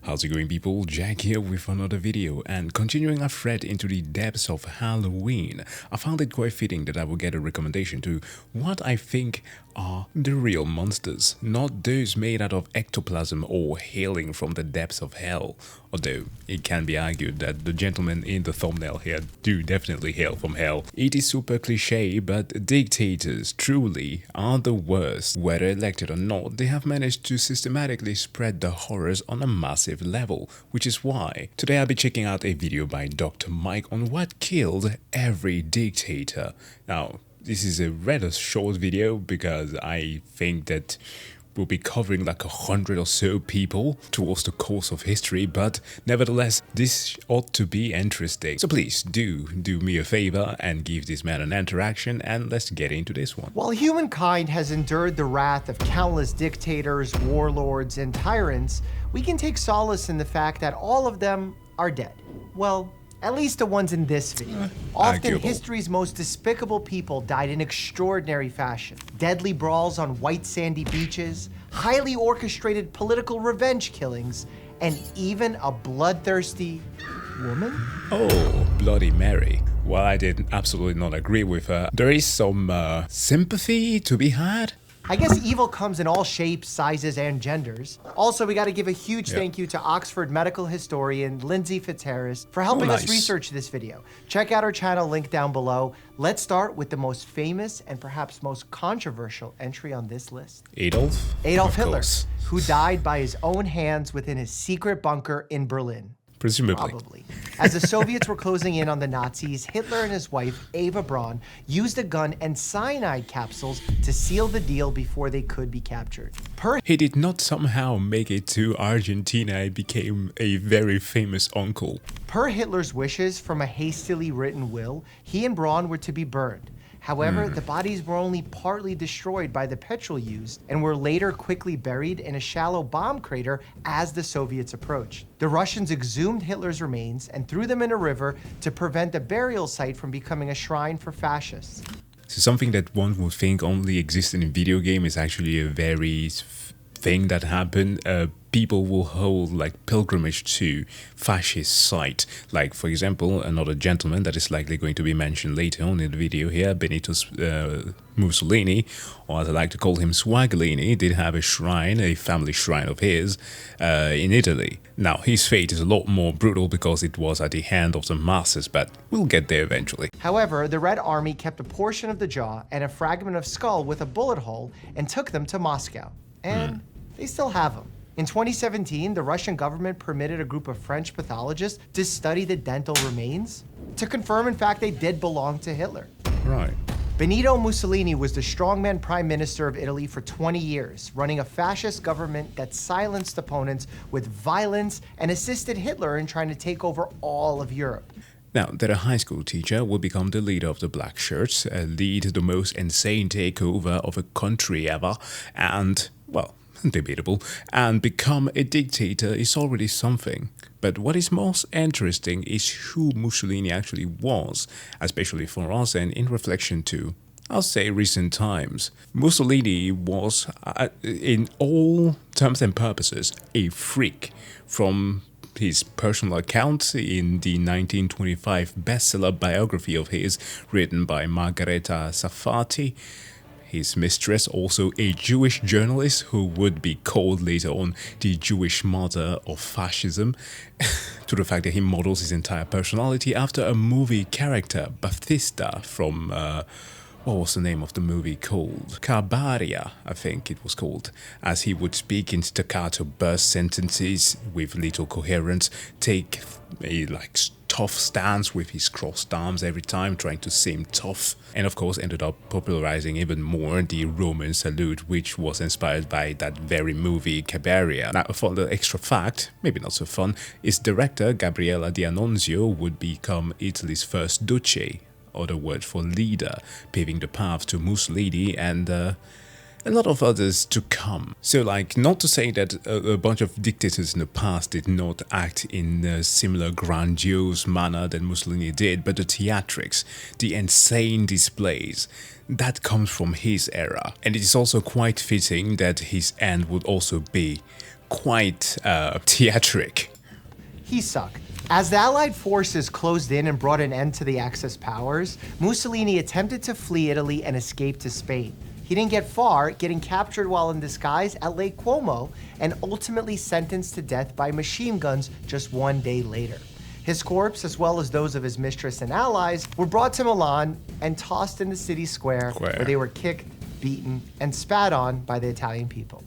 How's it going, people? Jack here with another video, and continuing our thread into the depths of Halloween, I found it quite fitting that I will get a recommendation to what I think are the real monsters, not those made out of ectoplasm or hailing from the depths of hell, although it can be argued that the gentlemen in the thumbnail here do definitely hail from hell. It is super cliche, but dictators truly are the worst. Whether elected or not, they have managed to systematically spread the horrors on a massive level, which is why today I'll be checking out a video by Dr. Mike on what killed every dictator. Now, this is a rather short video because I think that we'll be covering like 100 or so people towards the course of history, but nevertheless, this ought to be interesting. So please do me a favor and give this man an interaction, and let's get into this one. While humankind has endured the wrath of countless dictators, warlords, and tyrants, we can take solace in the fact that all of them are dead. Well, at least the ones in this video. Often Arguable. history's most despicable people died in extraordinary fashion. Deadly brawls on white sandy beaches, highly orchestrated political revenge killings, and even a bloodthirsty woman? Oh, Bloody Mary. While I did absolutely not agree with her, there is some sympathy to be had. I guess evil comes in all shapes, sizes, and genders. Also, we got to give a huge thank you to Oxford medical historian Lindsay Fitzharris for helping us research this video. Check out our channel, link down below. Let's start with the most famous and perhaps most controversial entry on this list. Adolf Hitler, who died by his own hands within his secret bunker in Berlin. Presumably. Probably. As the Soviets were closing in on the Nazis, Hitler and his wife, Eva Braun, used a gun and cyanide capsules to seal the deal before they could be captured. He did not somehow make it to Argentina and became a very famous uncle. Per Hitler's wishes from a hastily written will, he and Braun were to be burned. However, the bodies were only partly destroyed by the petrol used and were later quickly buried in a shallow bomb crater as the Soviets approached. The Russians exhumed Hitler's remains and threw them in a river to prevent the burial site from becoming a shrine for fascists. So something that one would think only existed in video game is actually a very thing that happened. People will hold like pilgrimage to fascist site. Like, for example, another gentleman that is likely going to be mentioned later on in the video here, Benito Mussolini, or as I like to call him, Swaglini, did have a shrine, a family shrine of his, in Italy. Now, his fate is a lot more brutal because it was at the hand of the masses, but we'll get there eventually. However, the Red Army kept a portion of the jaw and a fragment of skull with a bullet hole and took them to Moscow. And they still have them. In 2017, the Russian government permitted a group of French pathologists to study the dental remains to confirm, in fact, they did belong to Hitler. Right. Benito Mussolini was the strongman prime minister of Italy for 20 years, running a fascist government that silenced opponents with violence and assisted Hitler in trying to take over all of Europe. Now, that a high school teacher will become the leader of the Black Shirts, lead the most insane takeover of a country ever, and, well, debatable, and become a dictator is already something. But what is most interesting is who Mussolini actually was, especially for us and in reflection to, I'll say, recent times. Mussolini was, in all terms and purposes, a freak. From his personal account in the 1925 bestseller biography of his, written by Margareta Sarfatti, his mistress, also a Jewish journalist who would be called later on the Jewish mother of fascism, to the fact that he models his entire personality after a movie character, Baptista, from, what was the name of the movie called? Carbaria, I think it was called, as he would speak in staccato burst sentences with little coherence, take a tough stance with his crossed arms every time, trying to seem tough, and of course ended up popularizing even more the Roman salute, which was inspired by that very movie Cabiria. Now, for the extra fact, maybe not so fun, is director Gabriella D'Annunzio would become Italy's first duce, other word for leader, paving the path to Mussolini and a lot of others to come. So, like, not to say that a bunch of dictators in the past did not act in a similar grandiose manner that Mussolini did, but the theatrics, the insane displays, that comes from his era. And it is also quite fitting that his end would also be quite theatric. He sucked. As the Allied forces closed in and brought an end to the Axis powers, Mussolini attempted to flee Italy and escape to Spain. He didn't get far, getting captured while in disguise at Lake Como and ultimately sentenced to death by machine guns just 1 day later. His corpse, as well as those of his mistress and allies, were brought to Milan and tossed in the city square where they were kicked, beaten, and spat on by the Italian people.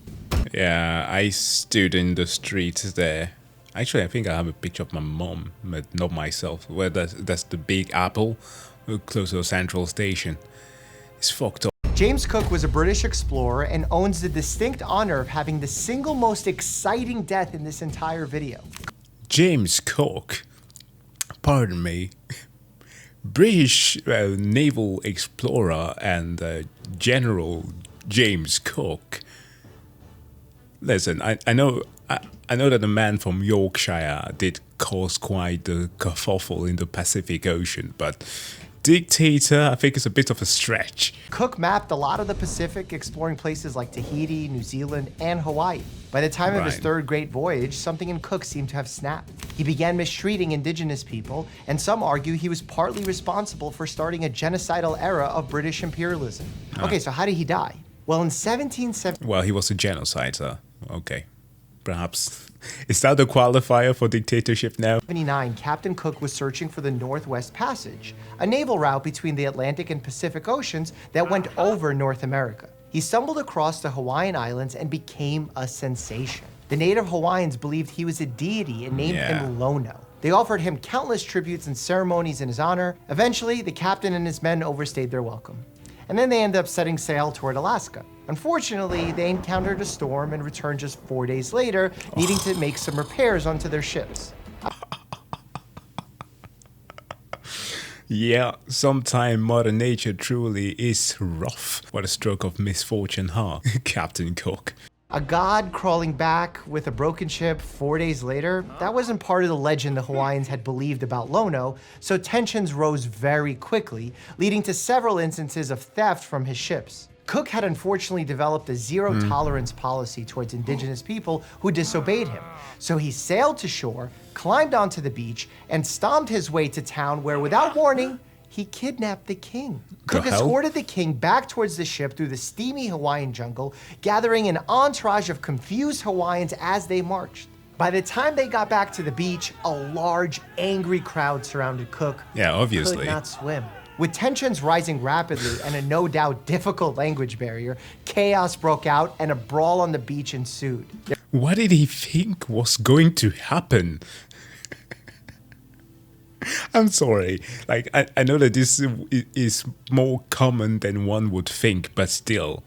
Yeah, I stood in the streets there. Actually, I think I have a picture of my mom, but not myself. Where that's the Big Apple, close to the Central Station. It's fucked up. James Cook was a British explorer and owns the distinct honor of having the single most exciting death in this entire video. James Cook? Pardon me. British naval explorer and General James Cook. Listen, I know that the man from Yorkshire did cause quite the kerfuffle in the Pacific Ocean, but dictator, I think, is a bit of a stretch. Cook mapped a lot of the Pacific, exploring places like Tahiti, New Zealand, and Hawaii. By the time of his third great voyage, something in Cook seemed to have snapped. He began mistreating indigenous people, and some argue he was partly responsible for starting a genocidal era of British imperialism. Okay, so how did he die? Well, in 1770... Well, he was a genocider. Okay. Perhaps. Is that the qualifier for dictatorship now? 1979, Captain Cook was searching for the Northwest Passage, a naval route between the Atlantic and Pacific Oceans that went over North America. He stumbled across the Hawaiian Islands and became a sensation. The native Hawaiians believed he was a deity and named him Lono. They offered him countless tributes and ceremonies in his honor. Eventually, the captain and his men overstayed their welcome. And then they ended up setting sail toward Alaska. Unfortunately, they encountered a storm and returned just 4 days later, needing to make some repairs onto their ships. Yeah, sometimes Mother Nature truly is rough. What a stroke of misfortune, huh, Captain Cook? A god crawling back with a broken ship 4 days later, that wasn't part of the legend the Hawaiians had believed about Lono, so tensions rose very quickly, leading to several instances of theft from his ships. Cook had unfortunately developed a zero-tolerance policy towards indigenous people who disobeyed him. So he sailed to shore, climbed onto the beach, and stomped his way to town where, without warning, he kidnapped the king. Cook escorted the king back towards the ship through the steamy Hawaiian jungle, gathering an entourage of confused Hawaiians as they marched. By the time they got back to the beach, a large, angry crowd surrounded Cook. Yeah, obviously. Could not swim. With tensions rising rapidly and a no doubt difficult language barrier, chaos broke out and a brawl on the beach ensued. What did he think was going to happen? I'm sorry. Like, I know that this is more common than one would think, but still.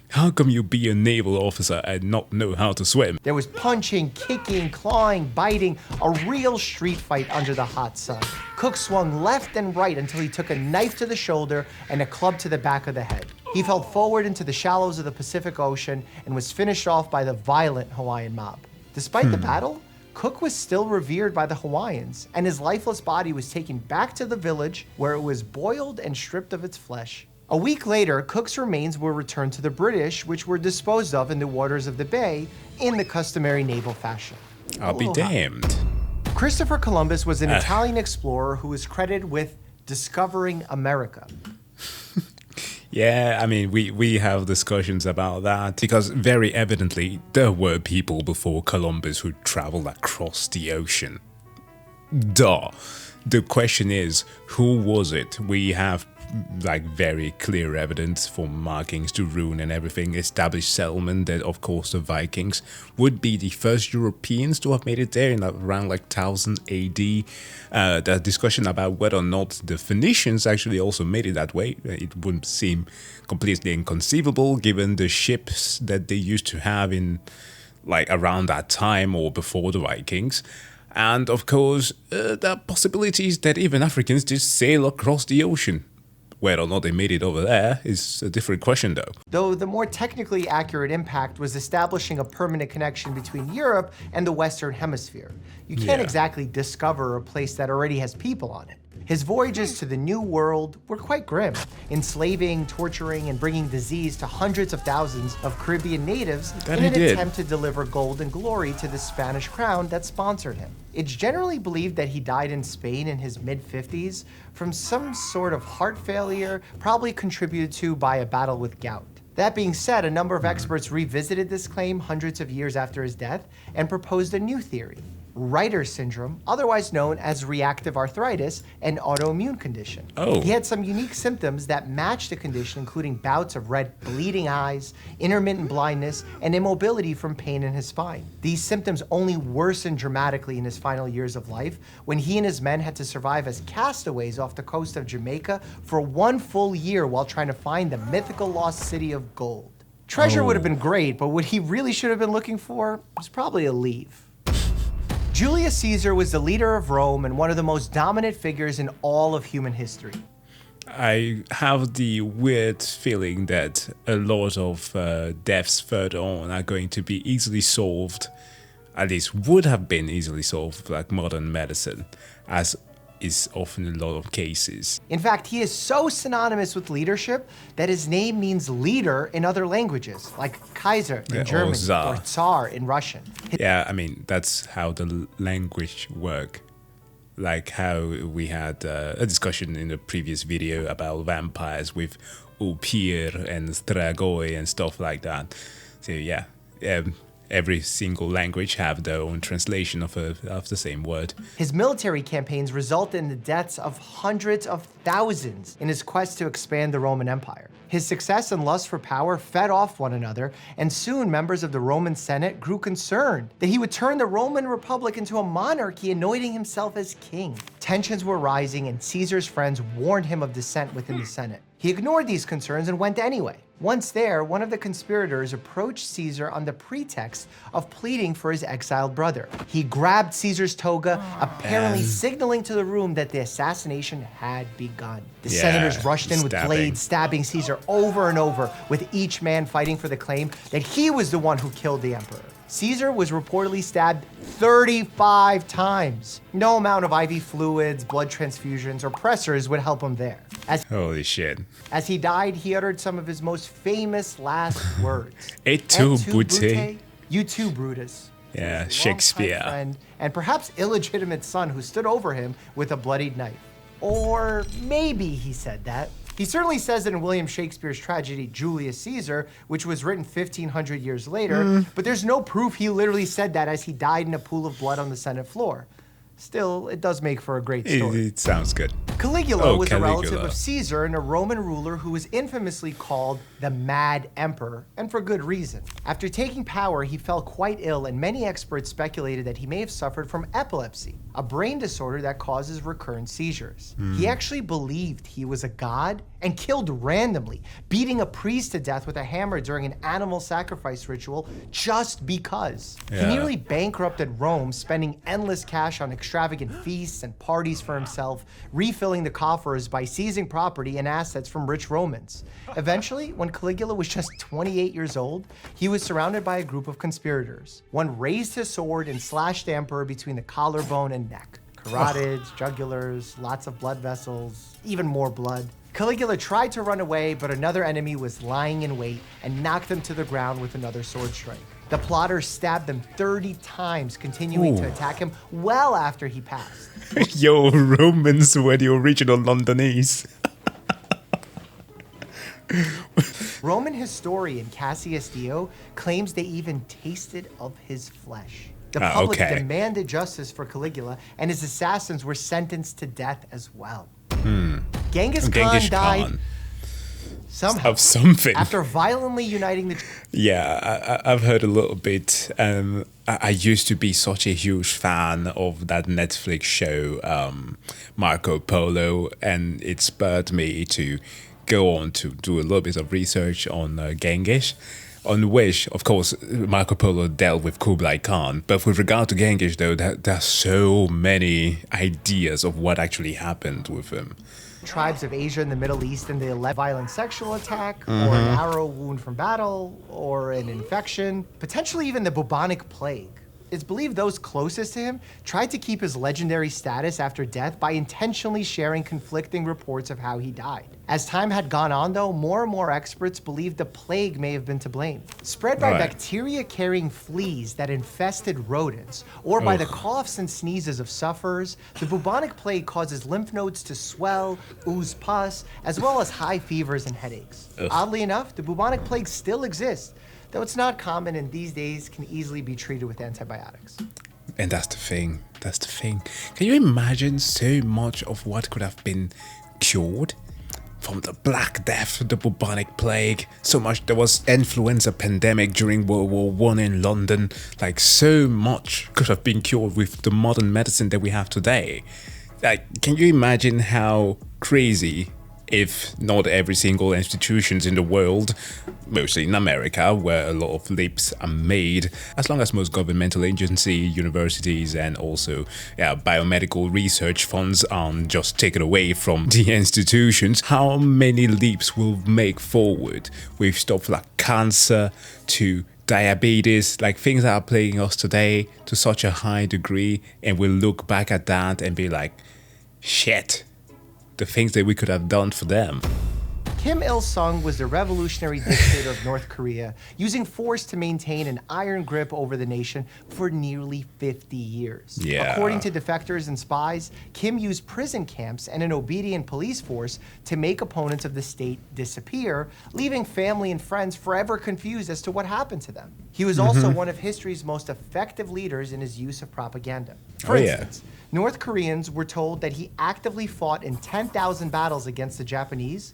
How come you be a naval officer and not know how to swim? There was punching, kicking, clawing, biting, a real street fight under the hot sun. Cook swung left and right until he took a knife to the shoulder and a club to the back of the head. He fell forward into the shallows of the Pacific Ocean and was finished off by the violent Hawaiian mob. Despite the battle, Cook was still revered by the Hawaiians, and his lifeless body was taken back to the village where it was boiled and stripped of its flesh. A week later, Cook's remains were returned to the British, which were disposed of in the waters of the bay in the customary naval fashion. I'll be damned. Christopher Columbus was an Italian explorer who was credited with discovering America. Yeah, I mean, we have discussions about that because very evidently there were people before Columbus who traveled across the ocean. Duh. The question is, who was it? We have like very clear evidence from markings to rune and everything, established settlement that of course the Vikings would be the first Europeans to have made it there in around like 1000 AD. The discussion about whether or not the Phoenicians actually also made it that way, it wouldn't seem completely inconceivable given the ships that they used to have in like around that time or before the Vikings. And of course, there are possibilities that even Africans just sail across the ocean. Whether or not they made it over there is a different question, though the more technically accurate impact was establishing a permanent connection between Europe and the Western Hemisphere. You can't exactly discover a place that already has people on it. His voyages to the New World were quite grim, enslaving, torturing, and bringing disease to hundreds of thousands of Caribbean natives in an attempt to deliver gold and glory to the Spanish crown that sponsored him. It's generally believed that he died in Spain in his mid-50s from some sort of heart failure, probably contributed to by a battle with gout. That being said, a number of experts revisited this claim hundreds of years after his death and proposed a new theory: Reiter's syndrome, otherwise known as reactive arthritis, an autoimmune condition. He had some unique symptoms that matched the condition, including bouts of red bleeding eyes, intermittent blindness, and immobility from pain in his spine. These symptoms only worsened dramatically in his final years of life, when he and his men had to survive as castaways off the coast of Jamaica for 1 full year while trying to find the mythical lost city of gold. Treasure would have been great, but what he really should have been looking for was probably a leave. Julius Caesar was the leader of Rome and one of the most dominant figures in all of human history. I have the weird feeling that a lot of deaths further on are going to be easily solved, at least would have been easily solved, like modern medicine, as is often in a lot of cases. In fact, he is so synonymous with leadership that his name means leader in other languages, like Kaiser in German or Tsar in Russian. Yeah, I mean, that's how the language work. Like how we had a discussion in the previous video about vampires with Upir and Stragoi and stuff like that. So yeah, every single language have their own translation of the same word. His military campaigns resulted in the deaths of hundreds of thousands in his quest to expand the Roman Empire. His success and lust for power fed off one another, and soon members of the Roman Senate grew concerned that he would turn the Roman Republic into a monarchy, anointing himself as king. Tensions were rising, and Caesar's friends warned him of dissent within the Senate. He ignored these concerns and went anyway. Once there, one of the conspirators approached Caesar on the pretext of pleading for his exiled brother. He grabbed Caesar's toga, apparently signaling to the room that the assassination had begun. The senators rushed in with blades, stabbing Caesar over and over, with each man fighting for the claim that he was the one who killed the emperor. Caesar was reportedly stabbed 35 times. No amount of IV fluids, blood transfusions, or pressors would help him there. Holy shit. As he died, he uttered some of his most famous last words. Et tu, Brute? You too, Brutus. Yeah, Shakespeare. Friend and perhaps illegitimate son who stood over him with a bloodied knife. Or maybe he said that. He certainly says it in William Shakespeare's tragedy Julius Caesar, which was written 1,500 years later, but there's no proof he literally said that as he died in a pool of blood on the Senate floor. Still, it does make for a great story. It sounds good. Caligula was a relative of Caesar and a Roman ruler who was infamously called the Mad Emperor, and for good reason. After taking power, he fell quite ill, and many experts speculated that he may have suffered from epilepsy, a brain disorder that causes recurrent seizures. He actually believed he was a god and killed randomly, beating a priest to death with a hammer during an animal sacrifice ritual just because. He nearly bankrupted Rome, spending endless cash on extravagant feasts and parties for himself, refilling the coffers by seizing property and assets from rich Romans. Eventually, when Caligula was just 28 years old, he was surrounded by a group of conspirators. One raised his sword and slashed the emperor between the collarbone and neck. Carotids, jugulars, lots of blood vessels, even more blood. Caligula tried to run away, but another enemy was lying in wait and knocked him to the ground with another sword strike. The plotters stabbed him 30 times, continuing to attack him well after he passed. Yo, Romans were the original Londonese. Roman historian Cassius Dio claims they even tasted of his flesh. The public demanded justice for Caligula, and his assassins were sentenced to death as well. Genghis Khan died somehow of something after violently uniting the... Yeah, I've heard a little bit. I used to be such a huge fan of that Netflix show, Marco Polo, and it spurred me to go on to do a little bit of research on Genghis, on which, of course, Marco Polo dealt with Kublai Khan. But with regard to Genghis, though, there are so many ideas of what actually happened with him. Tribes of Asia and the Middle East in the 11th violent sexual attack, or an arrow wound from battle, or an infection, potentially even the bubonic plague. It's believed those closest to him tried to keep his legendary status after death by intentionally sharing conflicting reports of how he died. As time had gone on, though, more and more experts believed the plague may have been to blame. Spread by bacteria-carrying fleas that infested rodents, or by the coughs and sneezes of sufferers, the bubonic plague causes lymph nodes to swell, ooze pus, as well as high fevers and headaches. Oddly enough, the bubonic plague still exists, though it's not common and these days can easily be treated with antibiotics. And that's the thing. That's the thing. Can you imagine so much of what could have been cured? From the Black Death, the bubonic plague, so much. There was influenza pandemic during World War I in London. Like, so much could have been cured with the modern medicine that we have today. Like, can you imagine how crazy if not every single institutions in the world, mostly in America, where a lot of leaps are made, as long as most governmental agencies, universities, and also biomedical research funds aren't just taken away from the institutions, how many leaps will make forward with stuff like cancer to diabetes, like things that are plaguing us today to such a high degree, and we'll look back at that and be like, shit, the things that we could have done for them. Kim Il-sung was the revolutionary dictator of North Korea, using force to maintain an iron grip over the nation for nearly 50 years. According to defectors and spies, Kim used prison camps and an obedient police force to make opponents of the state disappear, leaving family and friends forever confused as to what happened to them. He was also one of history's most effective leaders in his use of propaganda. For instance, North Koreans were told that he actively fought in 10,000 battles against the Japanese.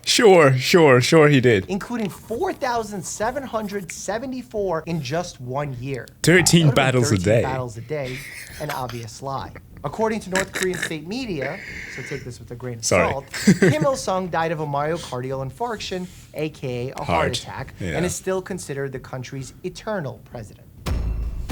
Sure he did. Including 4,774 in just 1 year. 13 battles a day. Battles a day, an obvious lie. According to North Korean state media, so take this with a grain of salt, Kim Il-sung died of a myocardial infarction, aka a heart attack, and is still considered the country's eternal president.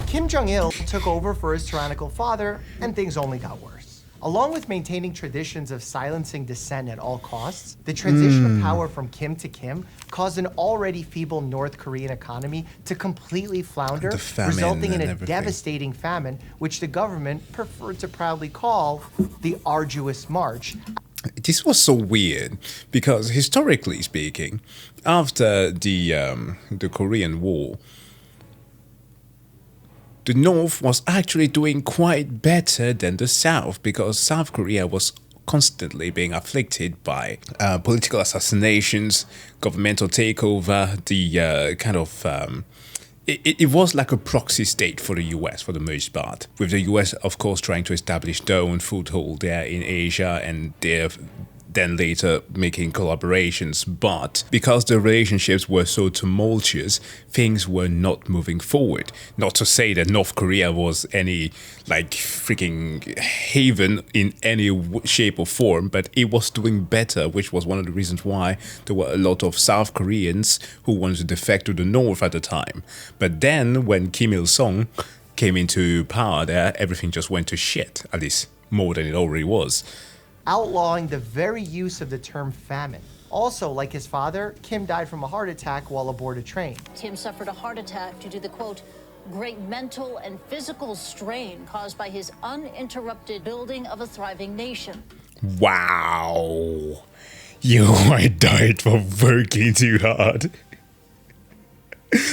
Kim Jong-il took over for his tyrannical father, and things only got worse. Along with maintaining traditions of silencing dissent at all costs, the transition of power from Kim to Kim caused an already feeble North Korean economy to completely flounder, resulting in a devastating famine, which the government preferred to proudly call the Arduous March. This was so weird because historically speaking, after the Korean War, the North was actually doing quite better than the South because South Korea was constantly being afflicted by political assassinations, governmental takeover, the it was like a proxy state for the US for the most part, with the US of course trying to establish their own foothold there in Asia and then later making collaborations. But because the relationships were so tumultuous, things were not moving forward. Not to say that North Korea was any like freaking haven in any shape or form, but it was doing better, which was one of the reasons why there were a lot of South Koreans who wanted to defect to the North at the time. But then when Kim Il-sung came into power there, everything just went to shit, at least more than it already was. Outlawing the very use of the term famine. Also, like his father, Kim died from a heart attack while aboard a train. Kim suffered a heart attack due to the, quote, great mental and physical strain caused by his uninterrupted building of a thriving nation. Wow. I died for working too hard.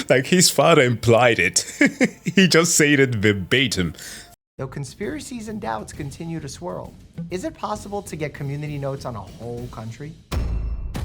Like his father implied it. He just said it verbatim. Though conspiracies and doubts continue to swirl, is it possible to get community notes on a whole country?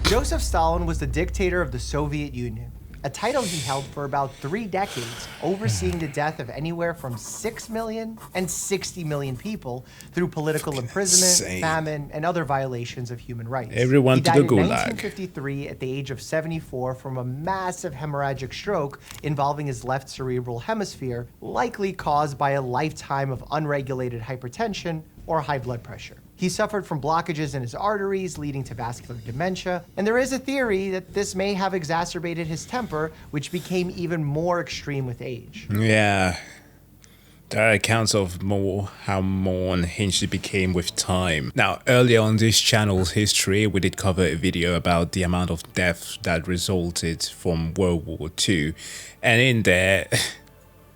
Joseph Stalin was the dictator of the Soviet Union, a title he held for about 3 decades, overseeing the death of anywhere from 6 million and 60 million people through political imprisonment, famine, and other violations of human rights. Everyone to the Gulag. He died in 1953 at the age of 74 from a massive hemorrhagic stroke involving his left cerebral hemisphere, likely caused by a lifetime of unregulated hypertension or high blood pressure. He suffered from blockages in his arteries, leading to vascular dementia, and there is a theory that this may have exacerbated his temper, which became even more extreme with age. Yeah. There are accounts of how more unhinged it became with time. Now, earlier on this channel's history, we did cover a video about the amount of deaths that resulted from World War II. And in there,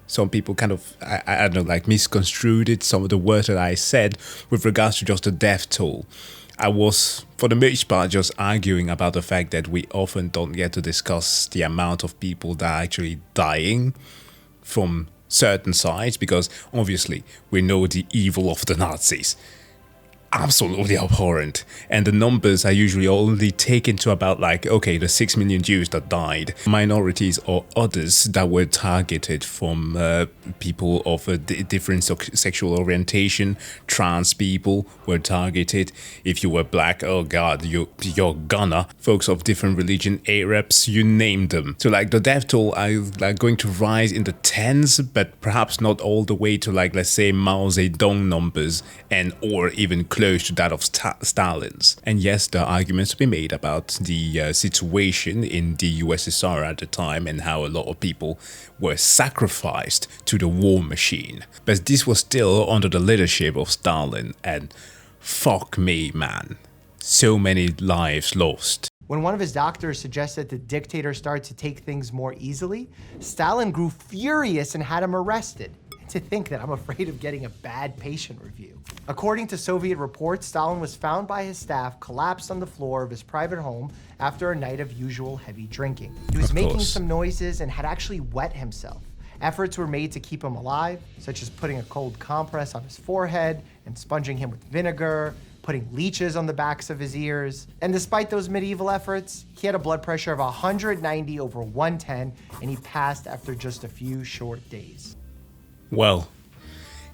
some people kind of, I don't know, like misconstrued it, some of the words that I said with regards to just the death toll. I was, for the most part, just arguing about the fact that we often don't get to discuss the amount of people that are actually dying from certain sides, because obviously we know the evil of the Nazis. Absolutely abhorrent, and the numbers are usually only taken to about like, okay, the 6 million Jews that died, minorities or others that were targeted from people of a different sexual orientation, trans people were targeted. If you were black, oh god, you're gonna. Folks of different religion, Arabs, you name them. So like the death toll are like going to rise in the tens, but perhaps not all the way to like, let's say, Mao Zedong numbers, and or even close to that of Stalin's. And yes, there are arguments to be made about the situation in the USSR at the time and how a lot of people were sacrificed to the war machine. But this was still under the leadership of Stalin, and fuck me, man. So many lives lost. When one of his doctors suggested the dictator start to take things more easily, Stalin grew furious and had him arrested. To think that I'm afraid of getting a bad patient review. According to Soviet reports, Stalin was found by his staff collapsed on the floor of his private home after a night of usual heavy drinking. He was making some noises and had actually wet himself. Efforts were made to keep him alive, such as putting a cold compress on his forehead and sponging him with vinegar, putting leeches on the backs of his ears. And despite those medieval efforts, he had a blood pressure of 190/110, and he passed after just a few short days. Well,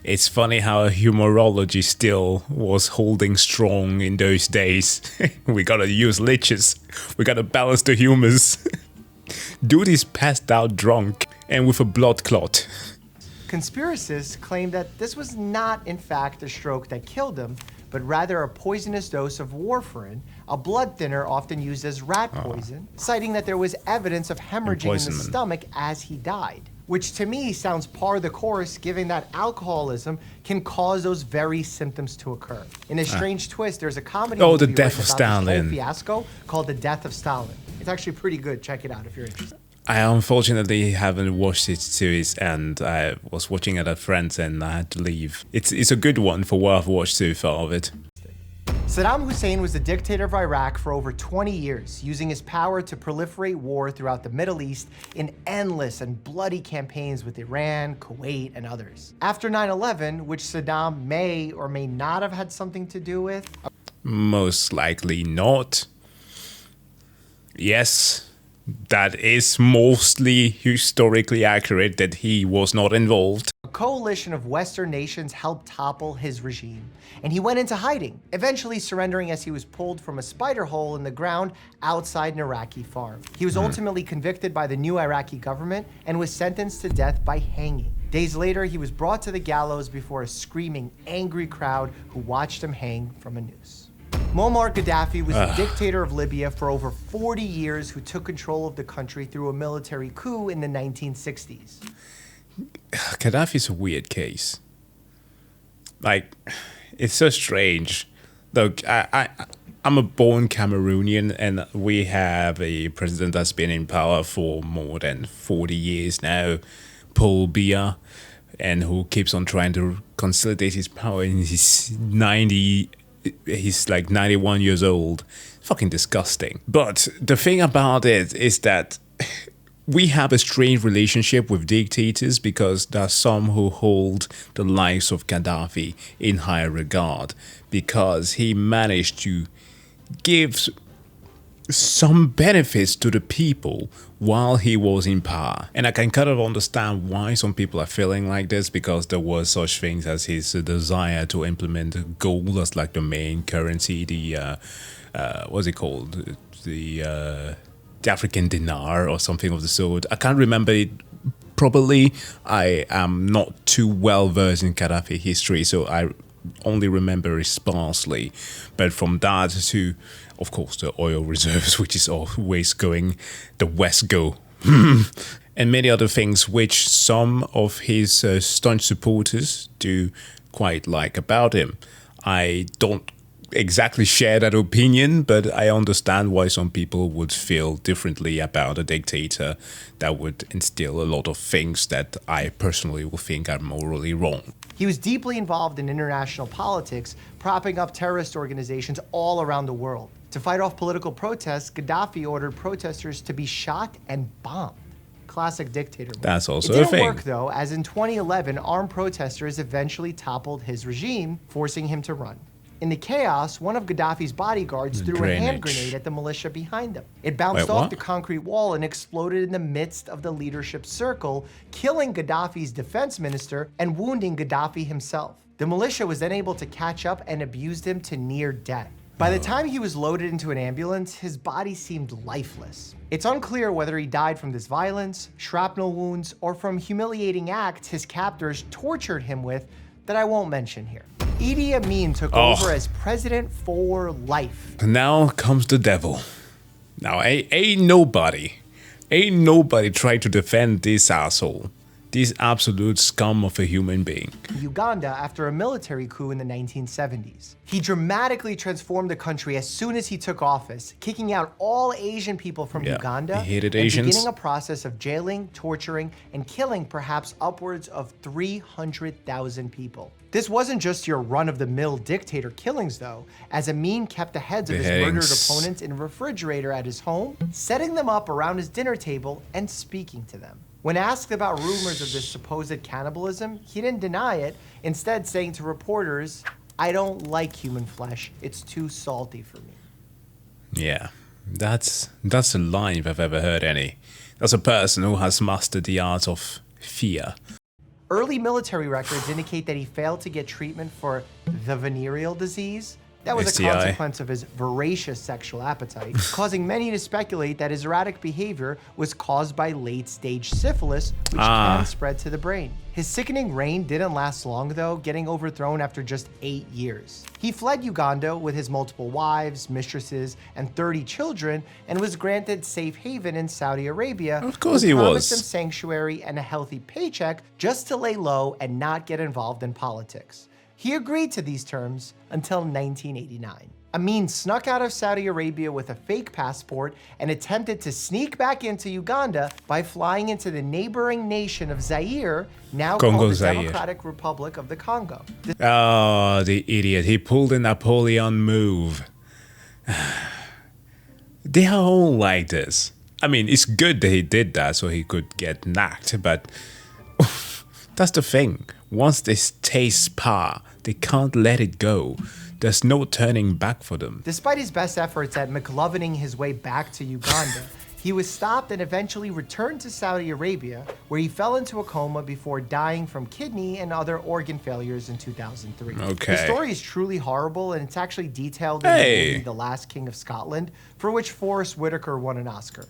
it's funny how humorology still was holding strong in those days. We gotta use leeches. We gotta balance the humors. Dude is passed out drunk and with a blood clot. Conspiracists claim that this was not, in fact, a stroke that killed him, but rather a poisonous dose of warfarin, a blood thinner often used as rat poison, citing that there was evidence of hemorrhaging in the stomach as he died. Which to me sounds par the course, given that alcoholism can cause those very symptoms to occur. In a strange twist, there's a comedy movie The Death of about Stalin. this whole fiasco called The Death of Stalin. It's actually pretty good. Check it out if you're interested. I unfortunately haven't watched it to its end. I was watching it at friends and I had to leave. It's a good one for what I've watched so far of it. Saddam Hussein was the dictator of Iraq for over 20 years, using his power to proliferate war throughout the Middle East in endless and bloody campaigns with Iran, Kuwait, and others. After 9/11, which Saddam may or may not have had something to do with. Most likely not. Yes, that is mostly historically accurate that he was not involved. A coalition of Western nations helped topple his regime, and he went into hiding, eventually surrendering as he was pulled from a spider hole in the ground outside an Iraqi farm. He was ultimately convicted by the new Iraqi government and was sentenced to death by hanging. Days later, he was brought to the gallows before a screaming, angry crowd who watched him hang from a noose. Muammar Gaddafi was the dictator of Libya for over 40 years, who took control of the country through a military coup in the 1960s. Gaddafi's a weird case. Like, it's so strange. Look, I'm a born Cameroonian, and we have a president that's been in power for more than 40 years now, Paul Biya, and who keeps on trying to consolidate his power in his he's like 91 years old. Fucking disgusting. But the thing about it is that we have a strange relationship with dictators, because there are some who hold the likes of Gaddafi in high regard because he managed to give some benefits to the people while he was in power. And I can kind of understand why some people are feeling like this, because there were such things as his desire to implement gold as like the main currency, the what's it called, the African dinar or something of the sort. I can't remember it properly. I am not too well versed in Gaddafi history, so I only remember it sparsely. But from that to, of course, the oil reserves, which is always going, the West go. and many other things which some of his staunch supporters do quite like about him. I don't exactly share that opinion, but I understand why some people would feel differently about a dictator that would instill a lot of things that I personally will think are morally wrong. He was deeply involved in international politics, propping up terrorist organizations all around the world. To fight off political protests, Gaddafi ordered protesters to be shot and bombed. Classic dictator move. That's also a thing. It didn't work, though, as in 2011, armed protesters eventually toppled his regime, forcing him to run. In the chaos, one of Gaddafi's bodyguards threw a hand grenade at the militia behind him. It bounced off the concrete wall and exploded in the midst of the leadership circle, killing Gaddafi's defense minister and wounding Gaddafi himself. The militia was then able to catch up and abused him to near death. By the time he was loaded into an ambulance, his body seemed lifeless. It's unclear whether he died from this violence, shrapnel wounds, or from humiliating acts his captors tortured him with that I won't mention here. Idi Amin took over as president for life. Now comes the devil. Now ain't nobody tried to defend this asshole. This absolute scum of a human being. Uganda after a military coup in the 1970s. He dramatically transformed the country as soon as he took office, kicking out all Asian people from Uganda he hated and Asians. beginning a process of jailing, torturing, and killing perhaps upwards of 300,000 people. This wasn't just your run-of-the-mill dictator killings, though, as Amin kept the heads of his murdered opponents in a refrigerator at his home, setting them up around his dinner table and speaking to them. When asked about rumors of this supposed cannibalism, he didn't deny it, instead saying to reporters, "I don't like human flesh. It's too salty for me." Yeah, that's a line if I've ever heard any. That's a person who has mastered the art of fear. Early military records indicate that he failed to get treatment for the venereal disease. That was a consequence of his voracious sexual appetite, causing many to speculate that his erratic behavior was caused by late-stage syphilis, which can spread to the brain. His sickening reign didn't last long, though, getting overthrown after just 8 years. He fled Uganda with his multiple wives, mistresses, and 30 children, and was granted safe haven in Saudi Arabia. Of course he was. Promised him sanctuary and a healthy paycheck just to lay low and not get involved in politics. He agreed to these terms until 1989. Amin snuck out of Saudi Arabia with a fake passport and attempted to sneak back into Uganda by flying into the neighboring nation of Zaire, now called the Democratic Republic of the Congo. Oh, the idiot. He pulled a Napoleon move. They are all like this. I mean, it's good that he did that so he could get knocked, but that's the thing. Once they taste power, they can't let it go. There's no turning back for them. Despite his best efforts at McLovening his way back to Uganda, he was stopped and eventually returned to Saudi Arabia, where he fell into a coma before dying from kidney and other organ failures in 2003. Okay. The story is truly horrible, and it's actually detailed in the movie The Last King of Scotland, for which Forrest Whitaker won an Oscar.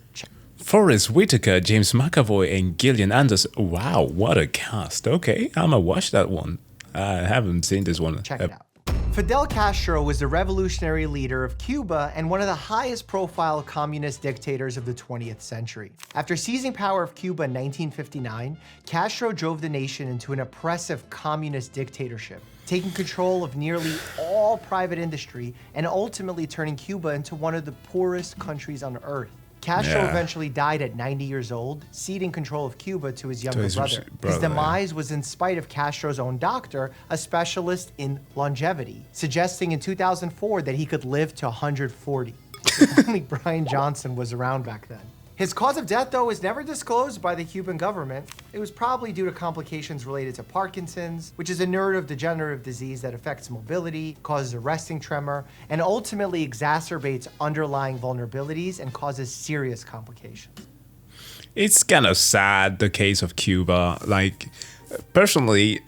Forrest Whitaker, James McAvoy, and Gillian Anderson. Wow, what a cast. Okay, I'm gonna watch that one. I haven't seen this one. Check it out. Fidel Castro was the revolutionary leader of Cuba and one of the highest profile communist dictators of the 20th century. After seizing power of Cuba in 1959, Castro drove the nation into an oppressive communist dictatorship, taking control of nearly all private industry and ultimately turning Cuba into one of the poorest countries on earth. Castro eventually died at 90 years old, ceding control of Cuba to his younger brother. His demise was in spite of Castro's own doctor, a specialist in longevity, suggesting in 2004 that he could live to 140. If only Brian Johnson was around back then. His cause of death, though, was never disclosed by the Cuban government. It was probably due to complications related to Parkinson's, which is a neurodegenerative disease that affects mobility, causes a resting tremor, and ultimately exacerbates underlying vulnerabilities and causes serious complications. It's kind of sad, the case of Cuba. Like, personally,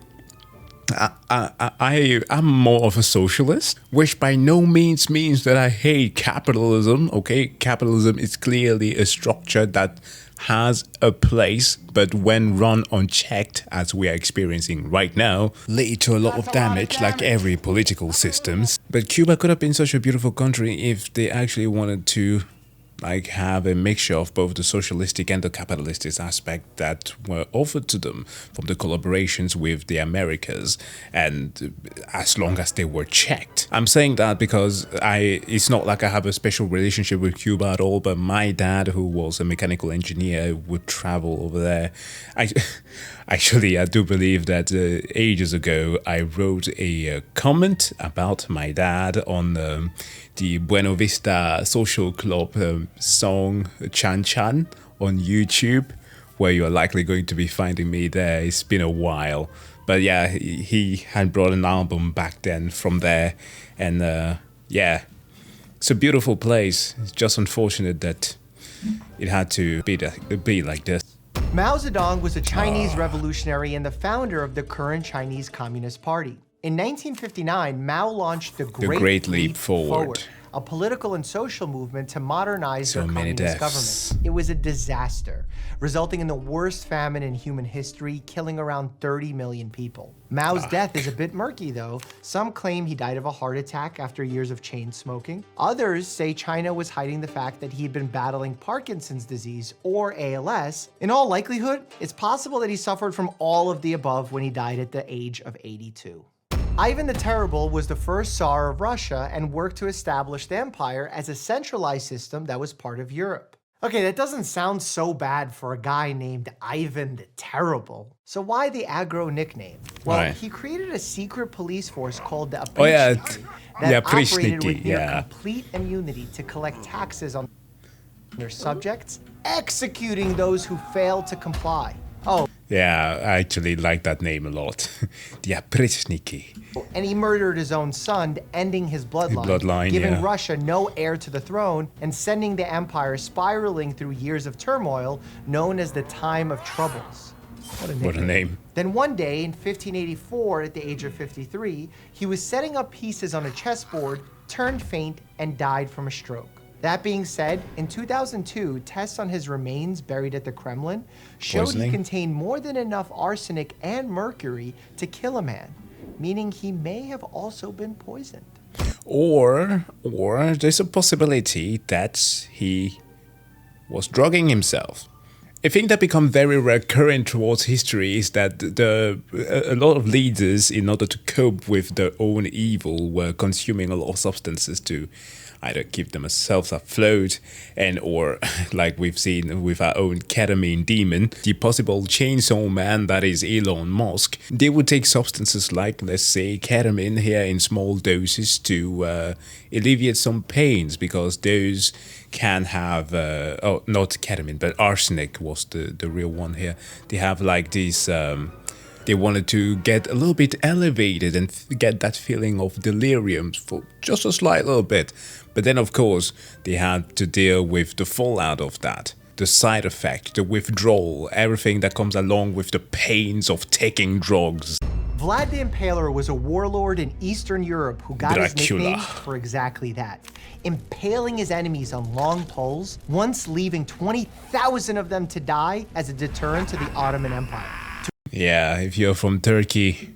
I'm more of a socialist, which by no means means that I hate capitalism. Okay, capitalism is clearly a structure that has a place, but when run unchecked, as we are experiencing right now, lead to a lot of damage, like every political systems. But Cuba could have been such a beautiful country if they actually wanted to, like have a mixture of both the socialistic and the capitalist aspect that were offered to them from the collaborations with the Americas, and as long as they were checked. I'm saying that because it's not like I have a special relationship with Cuba at all, but my dad, who was a mechanical engineer, would travel over there. Actually, I do believe that ages ago I wrote a comment about my dad on the Buena Vista Social Club song Chan Chan on YouTube, where you're likely going to be finding me there. It's been a while. But yeah, he had brought an album back then from there. And yeah, it's a beautiful place. It's just unfortunate that it had to be like this. Mao Zedong was a Chinese revolutionary and the founder of the current Chinese Communist Party. In 1959, Mao launched the Great Leap Forward, a political and social movement to modernize their communist government. It was a disaster, resulting in the worst famine in human history, killing around 30 million people. Mao's death is a bit murky, though. Some claim he died of a heart attack after years of chain smoking. Others say China was hiding the fact that he had been battling Parkinson's disease, or ALS. In all likelihood, it's possible that he suffered from all of the above when he died at the age of 82. Ivan the Terrible was the first Tsar of Russia and worked to establish the empire as a centralized system that was part of Europe. Okay, that doesn't sound so bad for a guy named Ivan the Terrible. So why the aggro nickname? Well, he created a secret police force called the Oprishniki that operated with near complete immunity to collect taxes on their subjects, executing those who failed to comply. Oh. Yeah, I actually like that name a lot. The Oprishniki. And he murdered his own son, ending his bloodline, giving Russia no heir to the throne, and sending the empire spiraling through years of turmoil known as the Time of Troubles. What a name. Then one day in 1584, at the age of 53, he was setting up pieces on a chessboard, turned faint, and died from a stroke. That being said, in 2002, tests on his remains buried at the Kremlin showed he contained more than enough arsenic and mercury to kill a man, meaning he may have also been poisoned. Or there's a possibility that he was drugging himself. A thing that become very recurrent towards history is that a lot of leaders, in order to cope with their own evil, were consuming a lot of substances to either keep themselves afloat, or like we've seen with our own ketamine demon, the possible chainsaw man that is Elon Musk. They would take substances like, let's say, ketamine here in small doses to alleviate some pains, because those can have, not ketamine, but arsenic was the real one here. They have like these, they wanted to get a little bit elevated and get that feeling of delirium for just a slight little bit. But then, of course, they had to deal with the fallout of that. The side effect, the withdrawal, everything that comes along with the pains of taking drugs. Vlad the Impaler was a warlord in Eastern Europe who got his nickname for exactly that. Impaling his enemies on long poles, once leaving 20,000 of them to die as a deterrent to the Ottoman Empire. Yeah, if you're from Turkey,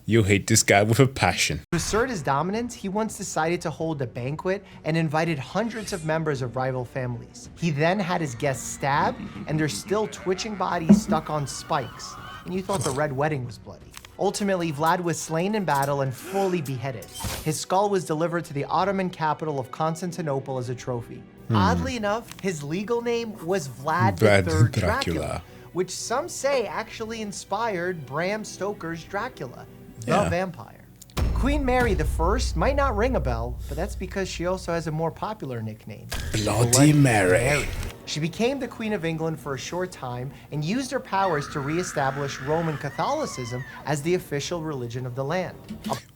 you hate this guy with a passion. To assert his dominance, he once decided to hold a banquet and invited hundreds of members of rival families. He then had his guests stabbed and their still twitching bodies stuck on spikes. And you thought the Red Wedding was bloody. Ultimately, Vlad was slain in battle and fully beheaded. His skull was delivered to the Ottoman capital of Constantinople as a trophy. Oddly enough, his legal name was Vlad III Dracula, which some say actually inspired Bram Stoker's Dracula, the vampire. Queen Mary I might not ring a bell, but that's because she also has a more popular nickname. Bloody Mary. She became the Queen of England for a short time and used her powers to re-establish Roman Catholicism as the official religion of the land.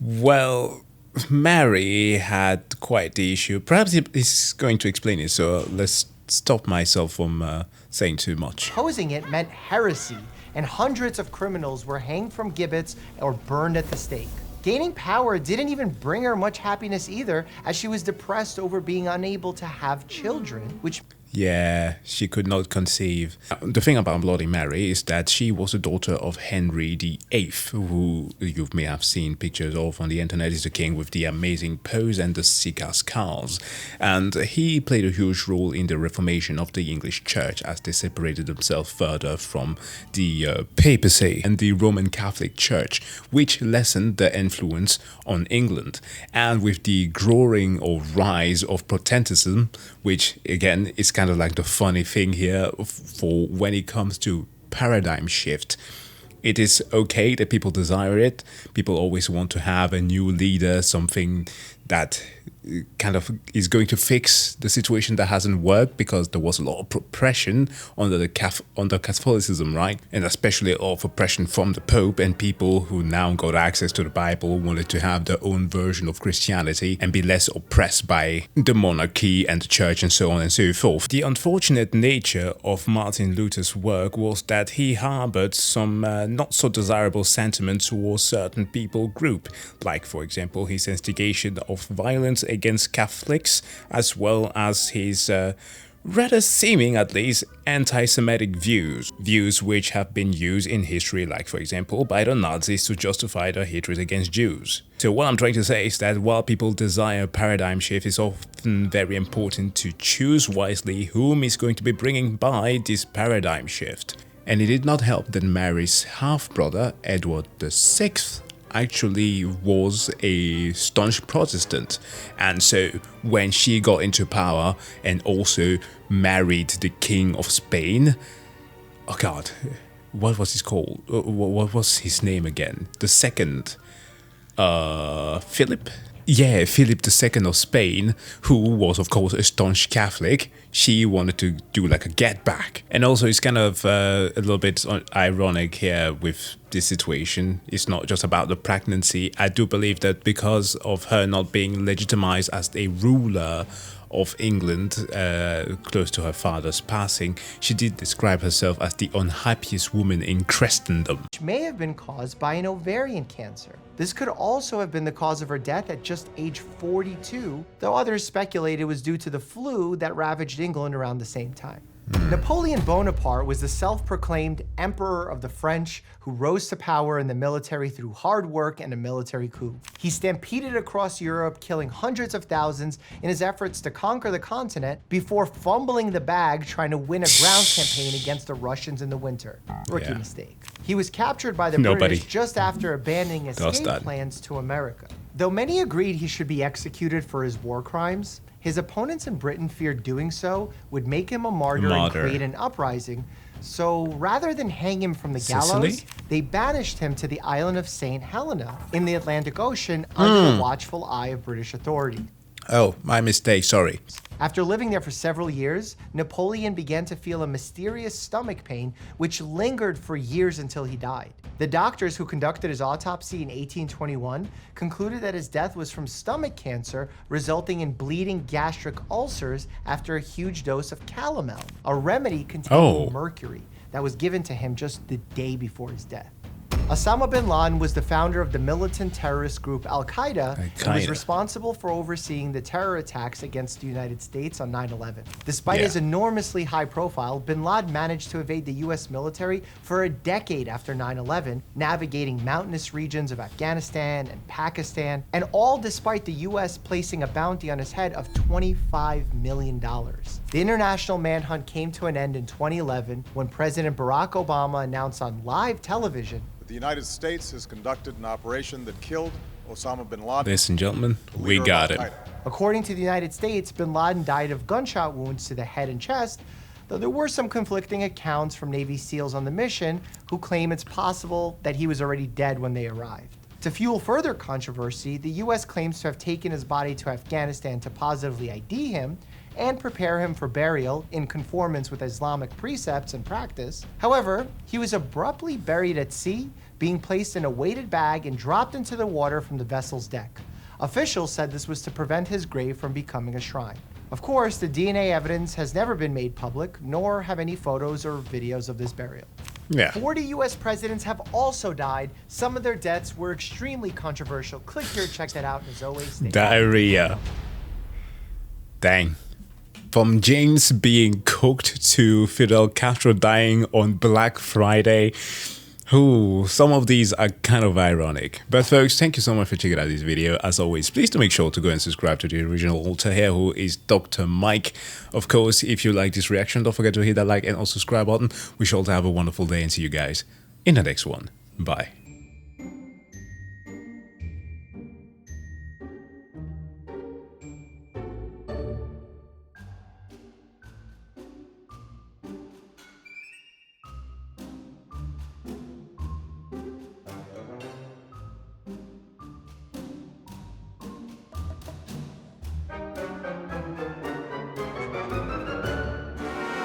Well, Mary had quite the issue. Perhaps he's going to explain it, so let's stop myself from saying too much. Opposing it meant heresy, and hundreds of criminals were hanged from gibbets or burned at the stake. Gaining power didn't even bring her much happiness either, as she was depressed over being unable to have children, which... Yeah, she could not conceive. The thing about Bloody Mary is that she was the daughter of Henry VIII, who you may have seen pictures of on the internet. Is the king with the amazing pose and the cigar scars. And he played a huge role in the reformation of the English church as they separated themselves further from the papacy and the Roman Catholic Church, which lessened the influence on England. And with the growing or rise of Protestantism, which again is kind of like the funny thing here for when it comes to paradigm shift. It is okay that people desire it. People always want to have a new leader, something that kind of is going to fix the situation that hasn't worked, because there was a lot of oppression under Catholicism, right? And especially a lot of oppression from the Pope, and people who now got access to the Bible wanted to have their own version of Christianity and be less oppressed by the monarchy and the church and so on and so forth. The unfortunate nature of Martin Luther's work was that he harbored some not so desirable sentiments towards certain people group, like for example his instigation of violence against Catholics, as well as his rather seeming, at least, anti-Semitic views which have been used in history, like for example by the Nazis to justify their hatred against Jews. So what I'm trying to say is that while people desire paradigm shift, it's often very important to choose wisely whom is going to be bringing by this paradigm shift. And it did not help that Mary's half-brother, Edward VI, actually was a staunch Protestant, and so when she got into power and also married the King of Spain, oh god, what was what was his name again? The second, Philip? Yeah, Philip II of Spain, who was of course a staunch Catholic. She wanted to do like a get back. And also it's kind of a little bit ironic here with this situation. It's not just about the pregnancy. I do believe that because of her not being legitimized as a ruler of England, close to her father's passing, she did describe herself as the unhappiest woman in Christendom. Which may have been caused by an ovarian cancer. This could also have been the cause of her death at just age 42, though others speculated it was due to the flu that ravaged England around the same time. Napoleon Bonaparte was the self-proclaimed Emperor of the French who rose to power in the military through hard work and a military coup. He stampeded across Europe, killing hundreds of thousands in his efforts to conquer the continent before fumbling the bag trying to win a ground campaign against the Russians in the winter. Rookie mistake. He was captured by the British just after abandoning escape plans to America. Though many agreed he should be executed for his war crimes, his opponents in Britain feared doing so would make him a martyr and create an uprising, so rather than hang him from the gallows, they banished him to the island of St. Helena in the Atlantic Ocean under the watchful eye of British authorities. Oh, my mistake, sorry. After living there for several years, Napoleon began to feel a mysterious stomach pain which lingered for years until he died. The doctors who conducted his autopsy in 1821 concluded that his death was from stomach cancer resulting in bleeding gastric ulcers after a huge dose of calomel, a remedy containing mercury that was given to him just the day before his death. Osama bin Laden was the founder of the militant terrorist group Al-Qaeda and was responsible for overseeing the terror attacks against the United States on 9/11. Despite his enormously high profile, bin Laden managed to evade the US military for a decade after 9/11, navigating mountainous regions of Afghanistan and Pakistan, and all despite the US placing a bounty on his head of $25 million. The international manhunt came to an end in 2011 when President Barack Obama announced on live television, "The United States has conducted an operation that killed Osama bin Laden." Ladies and gentlemen, we got it. According to the United States, bin Laden died of gunshot wounds to the head and chest, though there were some conflicting accounts from Navy SEALs on the mission who claim it's possible that he was already dead when they arrived. To fuel further controversy, the US claims to have taken his body to Afghanistan to positively ID him and prepare him for burial in conformance with Islamic precepts and practice. However, he was abruptly buried at sea, being placed in a weighted bag and dropped into the water from the vessel's deck. Officials said this was to prevent his grave from becoming a shrine. Of course, the DNA evidence has never been made public, nor have any photos or videos of this burial. 40 US presidents have also died. Some of their deaths were extremely controversial. Click here, check that out, and as always, diarrhea. Dang. from James being cooked to Fidel Castro dying on Black Friday. Ooh, some of these are kind of ironic. But folks, thank you so much for checking out this video. As always, please do make sure to go and subscribe to the original author here, who is Dr. Mike. Of course, if you like this reaction, don't forget to hit that like and also subscribe button. We shall have a wonderful day and see you guys in the next one. Bye.